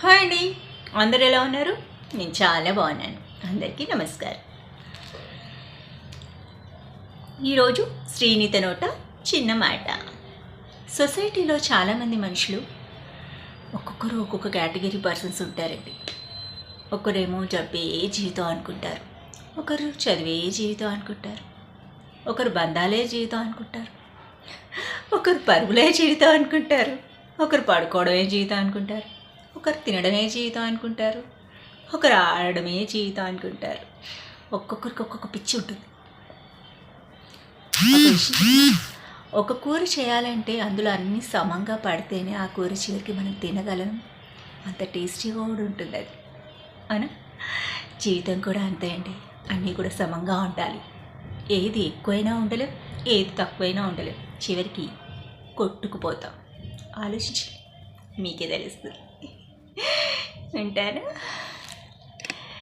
Hi అండి, అందరు ఎలా ఉన్నారు? నేను చాలా బాగున్నాను. అందరికీ నమస్కారం. ఈరోజు శ్రీనిత నోట చిన్న మాట. సొసైటీలో చాలామంది మనుషులు ఒక్కొక్కరు ఒక్కొక్క కేటగిరీ పర్సన్స్ ఉంటారండి. ఒకరేమో జబ్బే జీవితం అనుకుంటారు, ఒకరు చదివే జీవితం అనుకుంటారు, ఒకరు బంధాలే జీవితం అనుకుంటారు, ఒకరు పరుగులే జీవితం అనుకుంటారు, ఒకరు పడుకోవడమే జీవితం అనుకుంటారు, ఒకరు తినడమే జీవితం అనుకుంటారు, ఒకరు ఆడడమే జీవితం అనుకుంటారు. ఒక్కొక్కరికి ఒక్కొక్క పిచ్చి ఉంటుంది. ఒక కూర చేయాలంటే అందులో అన్నీ సమంగా పడితేనే ఆ కూర చివరికి మనం తినగలం. అంత టేస్టీగా కూడా ఉంటుంది అది. అవునా? జీవితం కూడా అంతే అండి, అన్నీ కూడా సమంగా ఉండాలి. ఏది ఎక్కువైనా ఉండలేం, ఏది తక్కువైనా ఉండలేం. చివరికి కొట్టుకుపోతాం. ఆలోచించి మీకే తెలుస్తుంది. ఉంటాను.